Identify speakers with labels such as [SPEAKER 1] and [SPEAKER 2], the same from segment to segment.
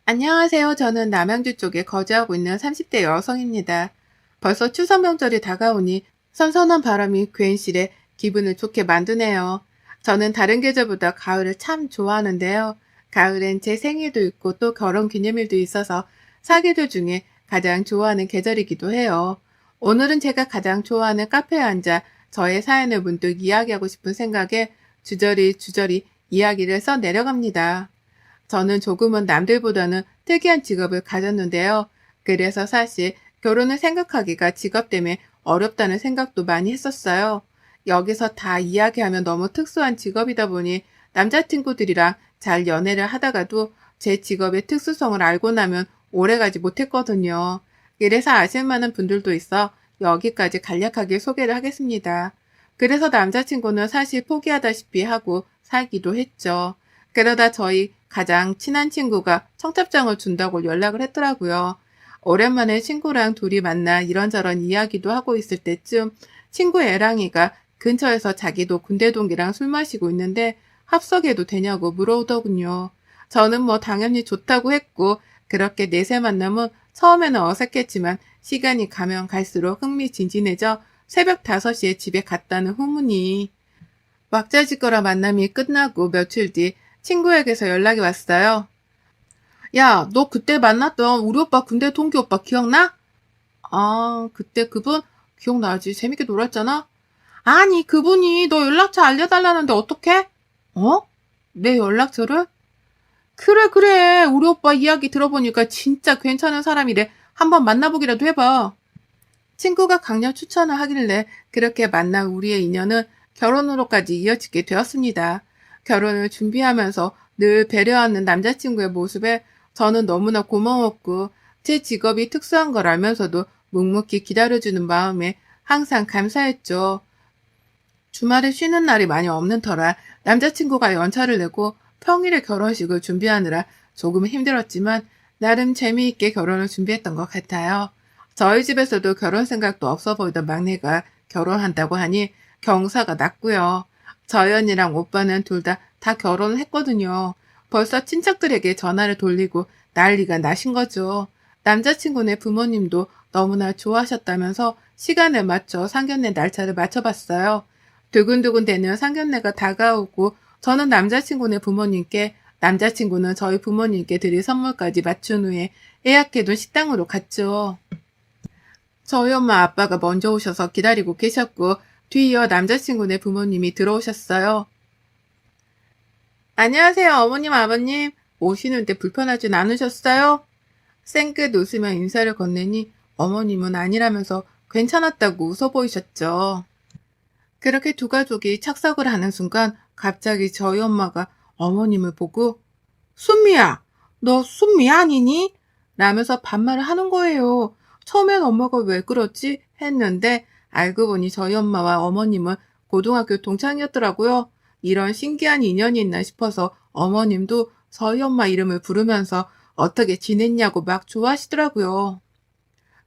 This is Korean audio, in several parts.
[SPEAKER 1] 안녕하세요. 저는 남양주 쪽에 거주하고 있는 30대 여성입니다. 벌써 추석 명절이 다가오니 선선한 바람이 괜시레 기분을 좋게 만드네요. 저는 다른 계절보다 가을을 참 좋아하는데요. 가을엔 제 생일도 있고 또 결혼 기념일도 있어서 사계절 중에 가장 좋아하는 계절이기도 해요. 오늘은 제가 가장 좋아하는 카페에 앉아 저의 사연을 문득 이야기하고 싶은 생각에 주저리 이야기를 써 내려갑니다. 저는 조금은 남들보다는 특이한 직업을 가졌는데요. 그래서 사실 결혼을 생각하기가 직업 때문에 어렵다는 생각도 많이 했었어요. 여기서 다 이야기하면 너무 특수한 직업이다 보니 남자친구들이랑 잘 연애를 하다가도 제 직업의 특수성을 알고 나면 오래가지 못했거든요. 그래서 아실 만한 분들도 있어 여기까지 간략하게 소개를 하겠습니다. 그래서 남자친구는 사실 포기하다시피 하고 살기도 했죠. 그러다 저희 가장 친한 친구가 청첩장을 준다고 연락을 했더라고요. 오랜만에 친구랑 둘이 만나 이런저런 이야기도 하고 있을 때쯤 친구 애랑이가 근처에서 자기도 군대 동기랑 술 마시고 있는데 합석해도 되냐고 물어오더군요. 저는 뭐 당연히 좋다고 했고 그렇게 넷의 만남은 처음에는 어색했지만 시간이 가면 갈수록 흥미진진해져 새벽 5시에 집에 갔다는 후문이 왁자지껄한 만남이 끝나고 며칠 뒤 친구에게서 연락이 왔어요. 야, 너 그때 만났던 우리 오빠 군대 동기 오빠 기억나? 아, 그때 그분 기억나지? 재밌게 놀았잖아? 아니, 그분이 너 연락처 알려달라는데 어떡해? 어? 내 연락처를? 그래, 그래. 우리 오빠 이야기 들어보니까 진짜 괜찮은 사람이래. 한번 만나보기라도 해봐. 친구가 강력 추천을 하길래 그렇게 만난 우리의 인연은 결혼으로까지 이어지게 되었습니다. 결혼을 준비하면서 늘 배려하는 남자친구의 모습에 저는 너무나 고마웠고 제 직업이 특수한 걸 알면서도 묵묵히 기다려주는 마음에 항상 감사했죠. 주말에 쉬는 날이 많이 없는 터라 남자친구가 연차를 내고 평일에 결혼식을 준비하느라 조금 힘들었지만 나름 재미있게 결혼을 준비했던 것 같아요. 저희 집에서도 결혼 생각도 없어 보이던 막내가 결혼한다고 하니 경사가 났고요. 저희 언니랑 오빠는 둘 다 결혼을 했거든요. 벌써 친척들에게 전화를 돌리고 난리가 나신 거죠. 남자친구네 부모님도 너무나 좋아하셨다면서 시간을 맞춰 상견례 날짜를 맞춰봤어요. 두근두근대는 상견례가 다가오고 저는 남자친구네 부모님께 남자친구는 저희 부모님께 드릴 선물까지 맞춘 후에 예약해둔 식당으로 갔죠. 저희 엄마 아빠가 먼저 오셔서 기다리고 계셨고 뒤이어 남자친구네 부모님이 들어오셨어요. 안녕하세요 어머님 아버님 오시는데 불편하진 않으셨어요? 쌩긋 웃으며 인사를 건네니 어머님은 아니라면서 괜찮았다고 웃어 보이셨죠. 그렇게 두 가족이 착석을 하는 순간 갑자기 저희 엄마가 어머님을 보고 순미야, 너 순미 아니니? 라면서 반말을 하는 거예요. 처음엔 엄마가 왜 그러지? 했는데 알고 보니 저희 엄마와 어머님은 고등학교 동창이었더라고요. 이런 신기한 인연이 있나 싶어서 어머님도 저희 엄마 이름을 부르면서 어떻게 지냈냐고 막 좋아하시더라고요.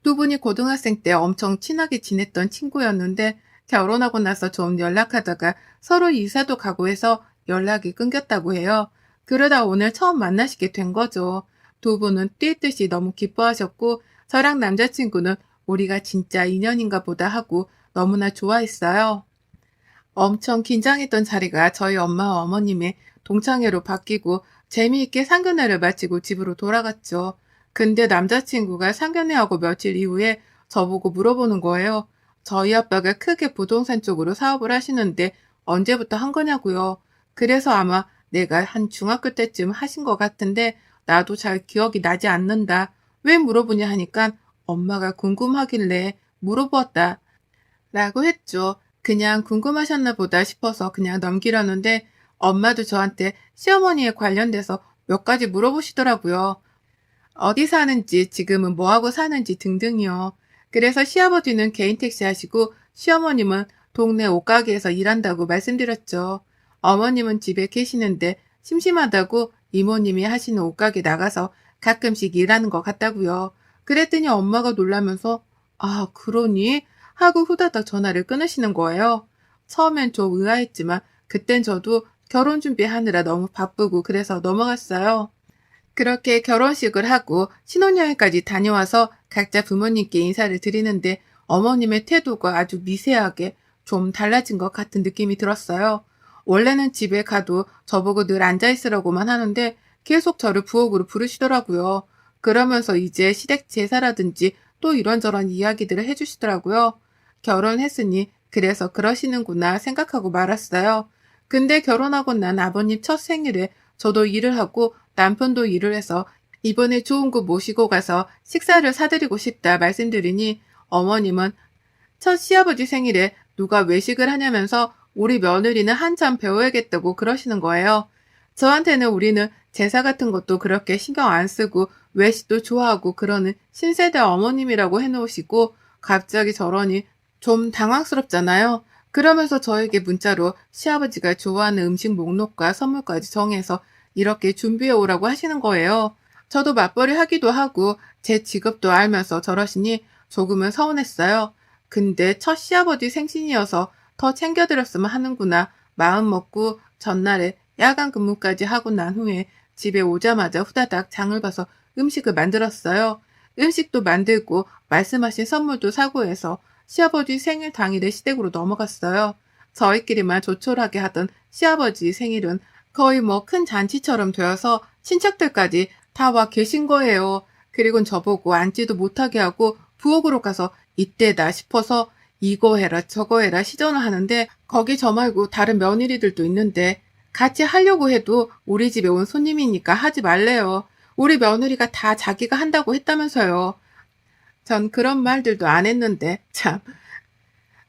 [SPEAKER 1] 두 분이 고등학생 때 엄청 친하게 지냈던 친구였는데 결혼하고 나서 좀 연락하다가 서로 이사도 가고 해서 연락이 끊겼다고 해요. 그러다 오늘 처음 만나시게 된 거죠. 두 분은 뛸 듯이 너무 기뻐하셨고 저랑 남자친구는 우리가 진짜 인연인가 보다 하고 너무나 좋아했어요. 엄청 긴장했던 자리가 저희 엄마와 어머님의 동창회로 바뀌고 재미있게 상견례를 마치고 집으로 돌아갔죠. 근데 남자친구가 상견례하고 며칠 이후에 저보고 물어보는 거예요. 저희 아빠가 크게 부동산 쪽으로 사업을 하시는데 언제부터 한 거냐고요. 그래서 아마 내가 한 중학교 때쯤 하신 것 같은데 나도 잘 기억이 나지 않는다. 왜 물어보냐 하니까 엄마가 궁금하길래 물어보았다. 라고 했죠. 그냥 궁금하셨나 보다 싶어서 그냥 넘기려는데 엄마도 저한테 시어머니에 관련돼서 몇 가지 물어보시더라고요. 어디 사는지, 지금은 뭐하고 사는지 등등이요. 그래서 시아버지는 개인 택시 하시고 시어머님은 동네 옷가게에서 일한다고 말씀드렸죠. 어머님은 집에 계시는데 심심하다고 이모님이 하시는 옷가게 나가서 가끔씩 일하는 것 같다고요. 그랬더니 엄마가 놀라면서 아, 그러니? 하고 후다닥 전화를 끊으시는 거예요. 처음엔 좀 의아했지만 그땐 저도 결혼 준비하느라 너무 바쁘고 그래서 넘어갔어요. 그렇게 결혼식을 하고 신혼여행까지 다녀와서 각자 부모님께 인사를 드리는데 어머님의 태도가 아주 미세하게 좀 달라진 것 같은 느낌이 들었어요. 원래는 집에 가도 저보고 늘 앉아있으라고만 하는데 계속 저를 부엌으로 부르시더라고요. 그러면서 이제 시댁 제사라든지 또 이런저런 이야기들을 해주시더라고요. 결혼했으니 그래서 그러시는구나 생각하고 말았어요. 근데 결혼하고 난 아버님 첫 생일에 저도 일을 하고 남편도 일을 해서 이번에 좋은 곳 모시고 가서 식사를 사드리고 싶다 말씀드리니 어머님은 첫 시아버지 생일에 누가 외식을 하냐면서 우리 며느리는 한참 배워야겠다고 그러시는 거예요. 저한테는 우리는 제사 같은 것도 그렇게 신경 안 쓰고 외식도 좋아하고 그러는 신세대 어머님이라고 해놓으시고 갑자기 저러니 좀 당황스럽잖아요. 그러면서 저에게 문자로 시아버지가 좋아하는 음식 목록과 선물까지 정해서 이렇게 준비해 오라고 하시는 거예요. 저도 맞벌이 하기도 하고 제 직업도 알면서 저러시니 조금은 서운했어요. 근데 첫 시아버지 생신이어서 더 챙겨드렸으면 하는구나 마음 먹고 전날에 야간 근무까지 하고 난 후에 집에 오자마자 후다닥 장을 봐서 음식을 만들었어요. 음식도 만들고 말씀하신 선물도 사고 해서 시아버지 생일 당일에 시댁으로 넘어갔어요. 저희끼리만 조촐하게 하던 시아버지 생일은 거의 뭐 큰 잔치처럼 되어서 친척들까지 다 와 계신 거예요. 그리고 저보고 앉지도 못하게 하고 부엌으로 가서 이때다 싶어서 이거 해라 저거 해라 시전을 하는데 거기 저 말고 다른 며느리들도 있는데 같이 하려고 해도 우리 집에 온 손님이니까 하지 말래요. 우리 며느리가 다 자기가 한다고 했다면서요. 전 그런 말들도 안 했는데 참.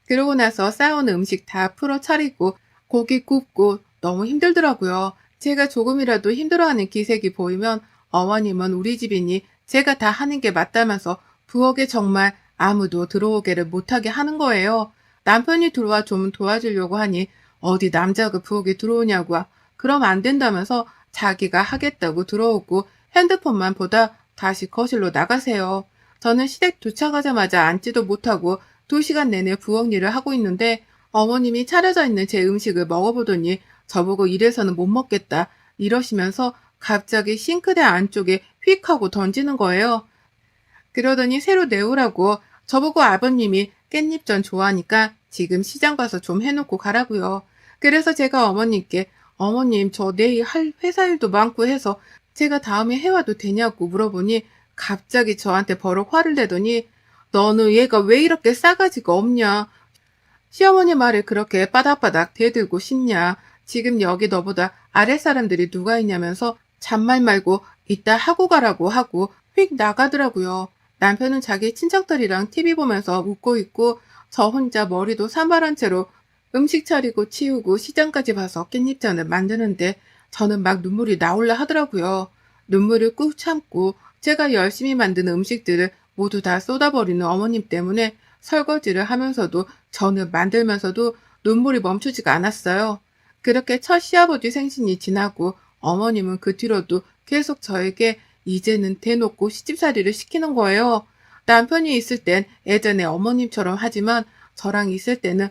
[SPEAKER 1] 그러고 나서 싸온 음식 다 풀어 차리고 고기 굽고 너무 힘들더라고요. 제가 조금이라도 힘들어하는 기색이 보이면 어머님은 우리 집이니 제가 다 하는 게 맞다면서 부엌에 정말 아무도 들어오게를 못하게 하는 거예요. 남편이 들어와 좀 도와주려고 하니 어디 남자가 부엌에 들어오냐고 그럼 안 된다면서 자기가 하겠다고 들어오고 핸드폰만 보다 다시 거실로 나가세요. 저는 시댁 도착하자마자 앉지도 못하고 2시간 내내 부엌 일을 하고 있는데 어머님이 차려져 있는 제 음식을 먹어보더니 저보고 이래서는 못 먹겠다 이러시면서 갑자기 싱크대 안쪽에 휙 하고 던지는 거예요. 그러더니 새로 내오라고 저보고 아버님이 깻잎전 좋아하니까 지금 시장 가서 좀 해놓고 가라고요. 그래서 제가 어머님께 어머님 저 내일 할 회사 일도 많고 해서 제가 다음에 해와도 되냐고 물어보니 갑자기 저한테 버럭 화를 내더니 너는 얘가 왜 이렇게 싸가지가 없냐. 시어머니 말을 그렇게 바닥바닥 대들고 싶냐. 지금 여기 너보다 아랫사람들이 누가 있냐면서 잔말 말고 이따 하고 가라고 하고 휙 나가더라고요. 남편은 자기 친척들이랑 TV 보면서 웃고 있고 저 혼자 머리도 산발한 채로 음식 차리고 치우고 시장까지 봐서 깻잎전을 만드는데 저는 막 눈물이 나올라 하더라고요. 눈물을 꾹 참고 제가 열심히 만드는 음식들을 모두 다 쏟아버리는 어머님 때문에 설거지를 하면서도 저는 만들면서도 눈물이 멈추지가 않았어요. 그렇게 첫 시아버지 생신이 지나고 어머님은 그 뒤로도 계속 저에게 이제는 대놓고 시집살이를 시키는 거예요. 남편이 있을 땐 예전에 어머님처럼 하지만 저랑 있을 때는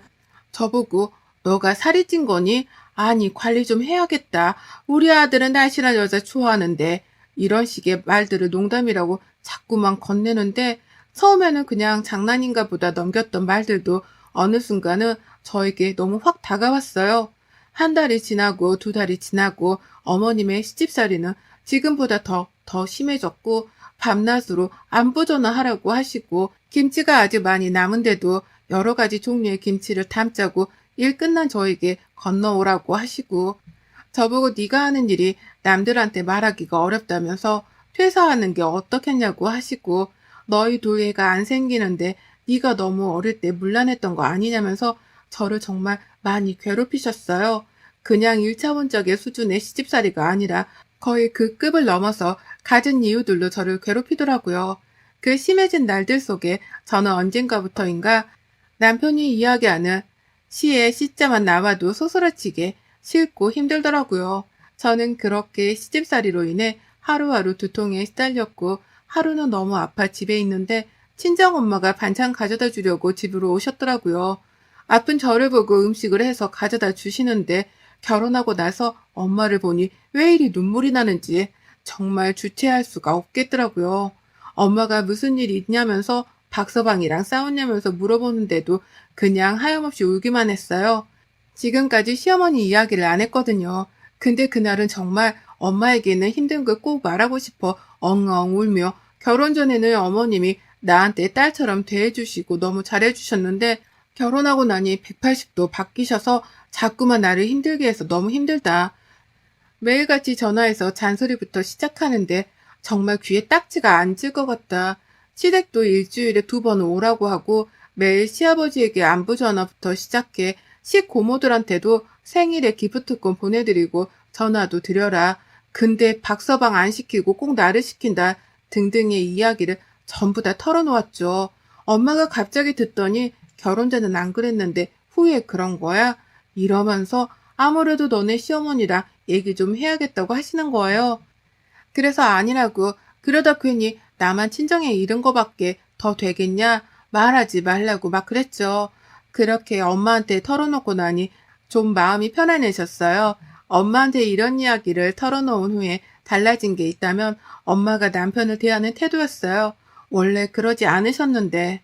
[SPEAKER 1] 저보고 너가 살이 찐 거니? 아니 관리 좀 해야겠다. 우리 아들은 날씬한 여자 좋아하는데 이런 식의 말들을 농담이라고 자꾸만 건네는데 처음에는 그냥 장난인가 보다 넘겼던 말들도 어느 순간은 저에게 너무 확 다가왔어요. 한 달이 지나고 2달이 지나고 어머님의 시집살이는 지금보다 더 심해졌고 밤낮으로 안부 전화하라고 하시고 김치가 아주 많이 남은데도 여러 가지 종류의 김치를 담자고 일 끝난 저에게 건너오라고 하시고 저보고 네가 하는 일이 남들한테 말하기가 어렵다면서 퇴사하는 게 어떻겠냐고 하시고 너희 둘 애가 안 생기는데 네가 너무 어릴 때 문란했던 거 아니냐면서 저를 정말 많이 괴롭히셨어요. 그냥 1차원적의 수준의 시집살이가 아니라 거의 그 급을 넘어서 갖은 이유들로 저를 괴롭히더라고요. 그 심해진 날들 속에 저는 언젠가부터인가 남편이 이야기하는 시의 시자만 나와도 소스라치게 싫고 힘들더라고요. 저는 그렇게 시집살이로 인해 하루하루 두통에 시달렸고 하루는 너무 아파 집에 있는데 친정엄마가 반찬 가져다 주려고 집으로 오셨더라고요. 아픈 저를 보고 음식을 해서 가져다 주시는데 결혼하고 나서 엄마를 보니 왜 이리 눈물이 나는지 정말 주체할 수가 없겠더라고요. 엄마가 무슨 일이 있냐면서 박서방이랑 싸웠냐면서 물어보는데도 그냥 하염없이 울기만 했어요. 지금까지 시어머니 이야기를 안 했거든요. 근데 그날은 정말 엄마에게는 힘든 걸 꼭 말하고 싶어 엉엉 울며 결혼 전에는 어머님이 나한테 딸처럼 대해주시고 너무 잘해주셨는데 결혼하고 나니 180도 바뀌셔서 자꾸만 나를 힘들게 해서 너무 힘들다. 매일같이 전화해서 잔소리부터 시작하는데 정말 귀에 딱지가 앉을 것 같다. 시댁도 일주일에 2번 오라고 하고 매일 시아버지에게 안부 전화부터 시작해 시고모들한테도 생일에 기프트콘 보내드리고 전화도 드려라. 근데 박서방 안 시키고 꼭 나를 시킨다 등등의 이야기를 전부 다 털어놓았죠. 엄마가 갑자기 듣더니 결혼 전엔 안 그랬는데 후에 그런 거야? 이러면서 아무래도 너네 시어머니랑 얘기 좀 해야겠다고 하시는 거예요. 그래서 아니라고 그러다 괜히 나만 친정에 잃은 거밖에 더 되겠냐? 말하지 말라고 막 그랬죠. 그렇게 엄마한테 털어놓고 나니 좀 마음이 편안해졌어요. 엄마한테 이런 이야기를 털어놓은 후에 달라진 게 있다면 엄마가 남편을 대하는 태도였어요. 원래 그러지 않으셨는데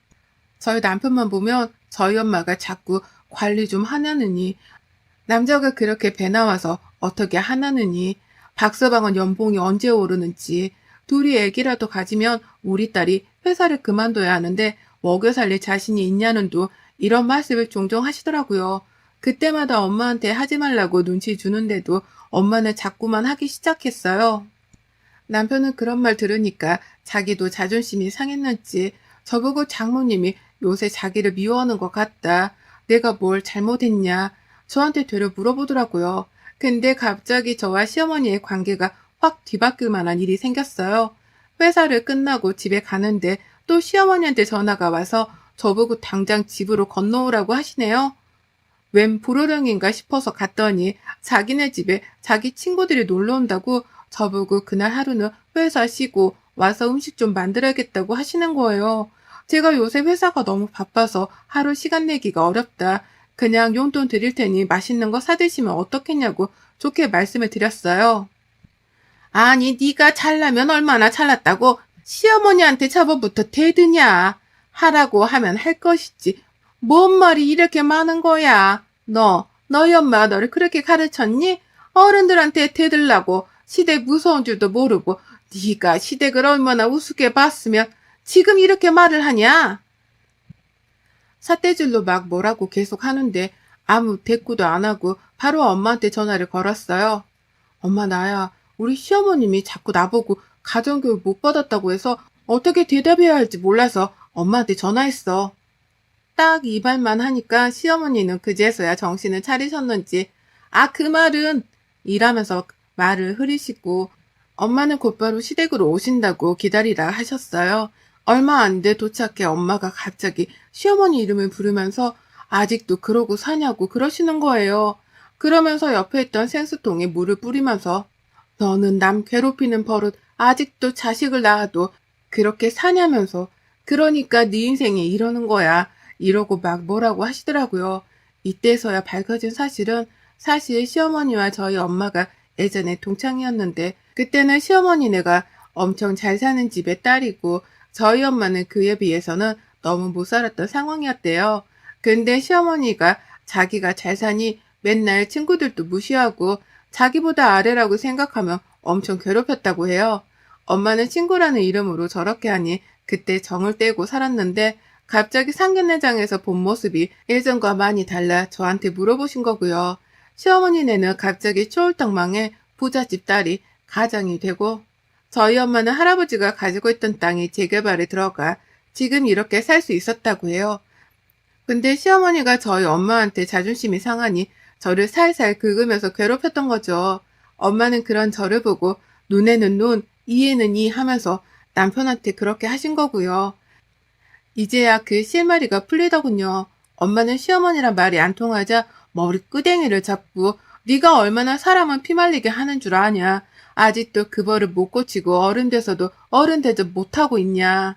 [SPEAKER 1] 저희 남편만 보면 저희 엄마가 자꾸 관리 좀 하냐느니 남자가 그렇게 배 나와서 어떻게 하나느니 박서방은 연봉이 언제 오르는지 둘이 애기라도 가지면 우리 딸이 회사를 그만둬야 하는데 먹여 살릴 자신이 있냐는 둥 이런 말씀을 종종 하시더라고요. 그때마다 엄마한테 하지 말라고 눈치 주는데도 엄마는 자꾸만 하기 시작했어요. 남편은 그런 말 들으니까 자기도 자존심이 상했는지 저보고 장모님이 요새 자기를 미워하는 것 같다. 내가 뭘 잘못했냐. 저한테 되려 물어보더라고요. 근데 갑자기 저와 시어머니의 관계가 확 뒤바뀔 만한 일이 생겼어요. 회사를 끝나고 집에 가는데 또 시어머니한테 전화가 와서 저보고 당장 집으로 건너오라고 하시네요. 웬 불호령인가 싶어서 갔더니 자기네 집에 자기 친구들이 놀러 온다고 저보고 그날 하루는 회사 쉬고 와서 음식 좀 만들어야겠다고 하시는 거예요. 제가 요새 회사가 너무 바빠서 하루 시간 내기가 어렵다. 그냥 용돈 드릴 테니 맛있는 거 사드시면 어떻겠냐고 좋게 말씀을 드렸어요. 아니 네가 잘나면 얼마나 잘났다고 시어머니한테 잡아부터 대드냐. 하라고 하면 할 것이지. 뭔 말이 이렇게 많은 거야. 너희 엄마가 너를 그렇게 가르쳤니? 어른들한테 대들라고 시댁 무서운 줄도 모르고 네가 시댁을 얼마나 우습게 봤으면 지금 이렇게 말을 하냐? 삿대질로 막 뭐라고 계속 하는데 아무 대꾸도 안 하고 바로 엄마한테 전화를 걸었어요. 엄마 나야 우리 시어머님이 자꾸 나보고 가정교육 못 받았다고 해서 어떻게 대답해야 할지 몰라서 엄마한테 전화했어. 딱 이 말만 하니까 시어머니는 그제서야 정신을 차리셨는지 아 그 말은 이라면서 말을 흐리시고 엄마는 곧바로 시댁으로 오신다고 기다리라 하셨어요. 얼마 안 돼 도착해 엄마가 갑자기 시어머니 이름을 부르면서 아직도 그러고 사냐고 그러시는 거예요. 그러면서 옆에 있던 생수통에 물을 뿌리면서 너는 남 괴롭히는 버릇 아직도 자식을 낳아도 그렇게 사냐면서 그러니까 네 인생이 이러는 거야. 이러고 막 뭐라고 하시더라고요. 이때서야 밝혀진 사실 시어머니와 저희 엄마가 예전에 동창이었는데 그때는 시어머니네가 엄청 잘 사는 집의 딸이고 저희 엄마는 그에 비해서는 너무 못 살았던 상황이었대요. 근데 시어머니가 자기가 잘 사니 맨날 친구들도 무시하고 자기보다 아래라고 생각하면 엄청 괴롭혔다고 해요. 엄마는 친구라는 이름으로 저렇게 하니 그때 정을 떼고 살았는데 갑자기 상견례장에서 본 모습이 예전과 많이 달라 저한테 물어보신 거고요. 시어머니네는 갑자기 초월떡망에 부잣집 딸이 가장이 되고 저희 엄마는 할아버지가 가지고 있던 땅이 재개발에 들어가 지금 이렇게 살 수 있었다고 해요. 근데 시어머니가 저희 엄마한테 자존심이 상하니 저를 살살 긁으면서 괴롭혔던 거죠. 엄마는 그런 저를 보고 눈에는 눈, 이에는 이 하면서 남편한테 그렇게 하신 거고요. 이제야 그 실마리가 풀리더군요. 엄마는 시어머니랑 말이 안 통하자 머리 끄댕이를 잡고 네가 얼마나 사람은 피말리게 하는 줄 아냐. 아직도 그 버릇 못 고치고 어른 돼서도 어른 대접 못하고 있냐.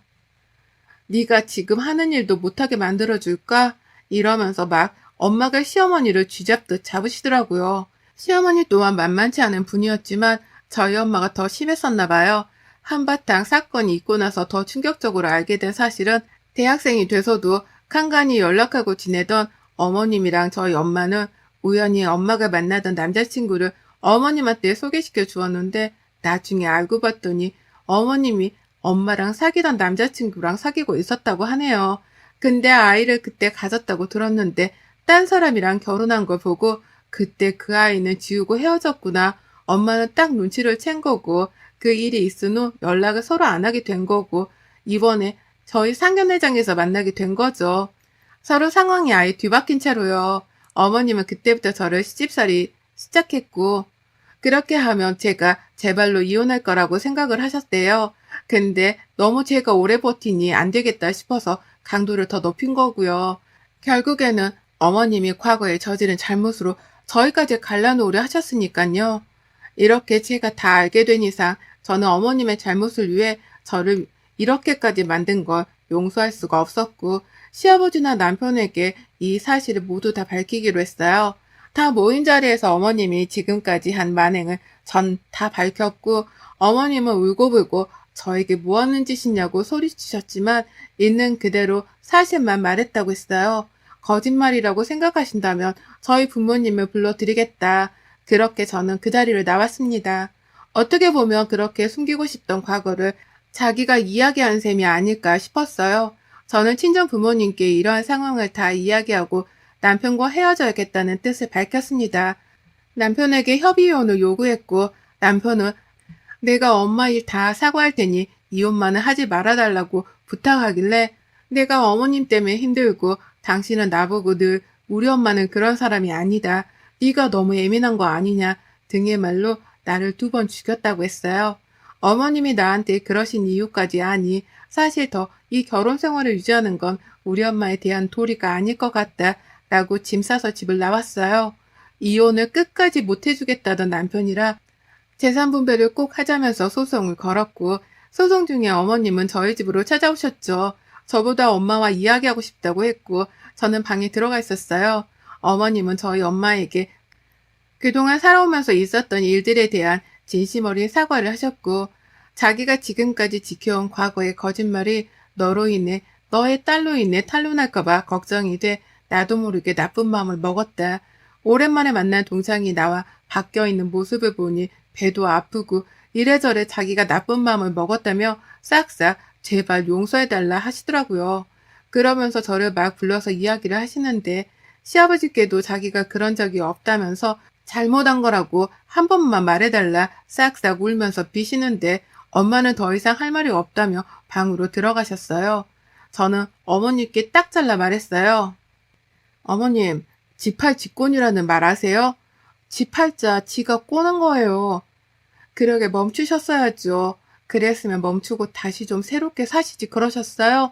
[SPEAKER 1] 네가 지금 하는 일도 못하게 만들어줄까? 이러면서 막 엄마가 시어머니를 쥐잡듯 잡으시더라고요. 시어머니 또한 만만치 않은 분이었지만 저희 엄마가 더 심했었나 봐요. 한바탕 사건이 있고 나서 더 충격적으로 알게 된 사실은 대학생이 돼서도 간간히 연락하고 지내던 어머님이랑 저희 엄마는 우연히 엄마가 만나던 남자친구를 어머님한테 소개시켜 주었는데 나중에 알고 봤더니 어머님이 엄마랑 사귀던 남자친구랑 사귀고 있었다고 하네요. 근데 아이를 그때 가졌다고 들었는데 딴 사람이랑 결혼한 걸 보고 그때 그 아이는 지우고 헤어졌구나. 엄마는 딱 눈치를 챈 거고 그 일이 있은 후 연락을 서로 안 하게 된 거고 이번에 저희 상견례장에서 만나게 된 거죠. 서로 상황이 아예 뒤바뀐 채로요. 어머님은 그때부터 저를 시집살이 시작했고 그렇게 하면 제가 제 발로 이혼할 거라고 생각을 하셨대요. 근데 너무 제가 오래 버티니 안 되겠다 싶어서 강도를 더 높인 거고요. 결국에는 어머님이 과거에 저지른 잘못으로 저희까지 갈라놓으려 하셨으니까요. 이렇게 제가 다 알게 된 이상 저는 어머님의 잘못을 위해 저를 이렇게까지 만든 걸 용서할 수가 없었고 시아버지나 남편에게 이 사실을 모두 다 밝히기로 했어요. 다 모인 자리에서 어머님이 지금까지 한 만행을 전 다 밝혔고 어머님은 울고불고 저에게 뭐 하는 짓이냐고 소리치셨지만 있는 그대로 사실만 말했다고 했어요. 거짓말이라고 생각하신다면 저희 부모님을 불러드리겠다. 그렇게 저는 그 자리를 나왔습니다. 어떻게 보면 그렇게 숨기고 싶던 과거를 자기가 이야기한 셈이 아닐까 싶었어요. 저는 친정 부모님께 이러한 상황을 다 이야기하고 남편과 헤어져야겠다는 뜻을 밝혔습니다. 남편에게 협의이혼을 요구했고 남편은 내가 엄마 일 다 사과할 테니 이혼만은 하지 말아달라고 부탁하길래 내가 어머님 때문에 힘들고 당신은 나보고 늘 우리 엄마는 그런 사람이 아니다. 네가 너무 예민한 거 아니냐 등의 말로 나를 2번 죽였다고 했어요. 어머님이 나한테 그러신 이유까지 아니 사실 더 이 결혼 생활을 유지하는 건 우리 엄마에 대한 도리가 아닐 것 같다 라고 짐 싸서 집을 나왔어요. 이혼을 끝까지 못 해주겠다던 남편이라 재산 분배를 꼭 하자면서 소송을 걸었고 소송 중에 어머님은 저희 집으로 찾아오셨죠. 저보다 엄마와 이야기하고 싶다고 했고 저는 방에 들어가 있었어요. 어머님은 저희 엄마에게 그동안 살아오면서 있었던 일들에 대한 진심 어린 사과를 하셨고 자기가 지금까지 지켜온 과거의 거짓말이 너로 인해 너의 딸로 인해 탄로날까봐 걱정이 돼 나도 모르게 나쁜 마음을 먹었다. 오랜만에 만난 동창이 나와 바뀌어있는 모습을 보니 배도 아프고 이래저래 자기가 나쁜 마음을 먹었다며 싹싹 제발 용서해달라 하시더라고요. 그러면서 저를 막 불러서 이야기를 하시는데 시아버지께도 자기가 그런 적이 없다면서 잘못한 거라고 한 번만 말해달라 싹싹 울면서 비시는데 엄마는 더 이상 할 말이 없다며 방으로 들어가셨어요. 저는 어머니께 딱 잘라 말했어요. 어머님, 지팔 직권이라는 말 아세요? 지팔자 지가 꼬는 거예요. 그러게 멈추셨어야죠. 그랬으면 멈추고 다시 좀 새롭게 사시지 그러셨어요?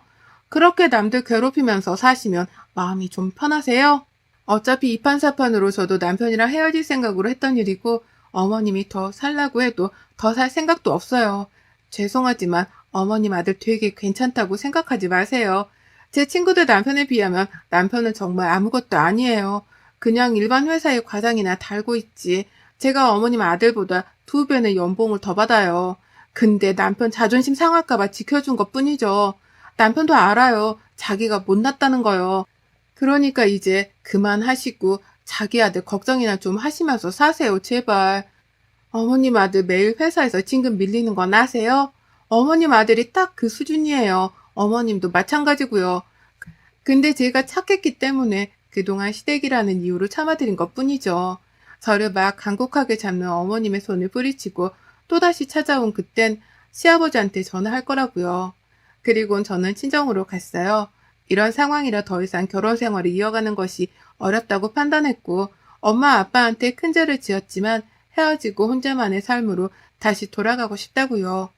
[SPEAKER 1] 그렇게 남들 괴롭히면서 사시면 마음이 좀 편하세요? 어차피 이판사판으로 저도 남편이랑 헤어질 생각으로 했던 일이고 어머님이 더 살라고 해도 더 살 생각도 없어요. 죄송하지만 어머님 아들 되게 괜찮다고 생각하지 마세요. 제 친구들 남편에 비하면 남편은 정말 아무것도 아니에요. 그냥 일반 회사의 과장이나 달고 있지. 제가 어머님 아들보다 2배의 연봉을 더 받아요. 근데 남편 자존심 상할까봐 지켜준 것 뿐이죠. 남편도 알아요. 자기가 못났다는 거요. 그러니까 이제 그만하시고 자기 아들 걱정이나 좀 하시면서 사세요, 제발. 어머님 아들 매일 회사에서 진급 밀리는 건 아세요? 어머님 아들이 딱 그 수준이에요. 어머님도 마찬가지고요. 근데 제가 착했기 때문에 그동안 시댁이라는 이유로 참아드린 것 뿐이죠. 저를 막 간곡하게 잡는 어머님의 손을 뿌리치고 또다시 찾아온 그땐 시아버지한테 전화할 거라고요. 그리곤 저는 친정으로 갔어요. 이런 상황이라 더 이상 결혼 생활을 이어가는 것이 어렵다고 판단했고 엄마 아빠한테 큰 죄를 지었지만 헤어지고 혼자만의 삶으로 다시 돌아가고 싶다고요.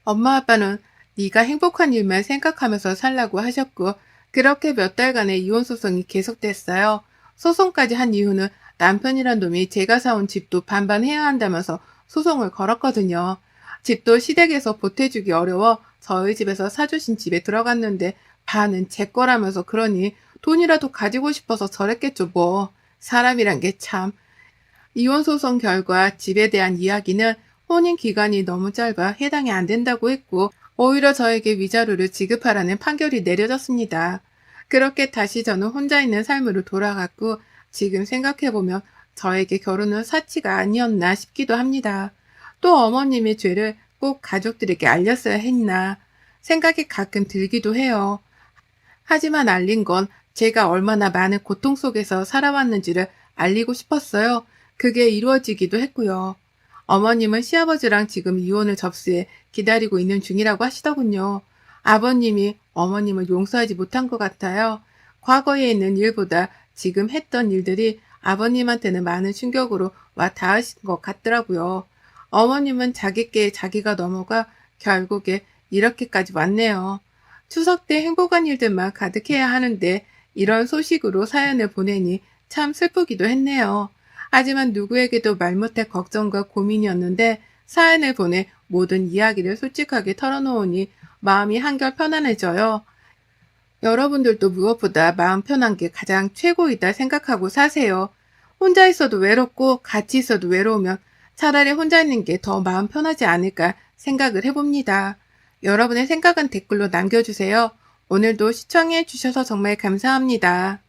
[SPEAKER 1] 엄마 아빠는 네가 행복한 일만 생각하면서 살라고 하셨고 그렇게 몇 달간의 이혼 소송이 계속됐어요. 소송까지 한 이유는 남편이란 놈이 제가 사온 집도 반반 해야 한다면서 소송을 걸었거든요. 집도 시댁에서 보태주기 어려워 저희 집에서 사주신 집에 들어갔는데 반은 제 거라면서 그러니 돈이라도 가지고 싶어서 저랬겠죠 뭐. 사람이란 게 참. 이혼 소송 결과 집에 대한 이야기는 혼인 기간이 너무 짧아 해당이 안 된다고 했고, 오히려 저에게 위자료를 지급하라는 판결이 내려졌습니다. 그렇게 다시 저는 혼자 있는 삶으로 돌아갔고, 지금 생각해보면 저에게 결혼은 사치가 아니었나 싶기도 합니다. 또 어머님의 죄를 꼭 가족들에게 알렸어야 했나 생각이 가끔 들기도 해요. 하지만 알린 건 제가 얼마나 많은 고통 속에서 살아왔는지를 알리고 싶었어요. 그게 이루어지기도 했고요. 어머님은 시아버지랑 지금 이혼을 접수해 기다리고 있는 중이라고 하시더군요. 아버님이 어머님을 용서하지 못한 것 같아요. 과거에 있는 일보다 지금 했던 일들이 아버님한테는 많은 충격으로 와 닿으신 것 같더라고요. 어머님은 자기께 자기가 넘어가 결국에 이렇게까지 왔네요. 추석 때 행복한 일들만 가득해야 하는데 이런 소식으로 사연을 보내니 참 슬프기도 했네요. 하지만 누구에게도 말 못할 걱정과 고민이었는데 사연을 보내 모든 이야기를 솔직하게 털어놓으니 마음이 한결 편안해져요. 여러분들도 무엇보다 마음 편한 게 가장 최고이다 생각하고 사세요. 혼자 있어도 외롭고 같이 있어도 외로우면 차라리 혼자 있는 게 더 마음 편하지 않을까 생각을 해봅니다. 여러분의 생각은 댓글로 남겨주세요. 오늘도 시청해 주셔서 정말 감사합니다.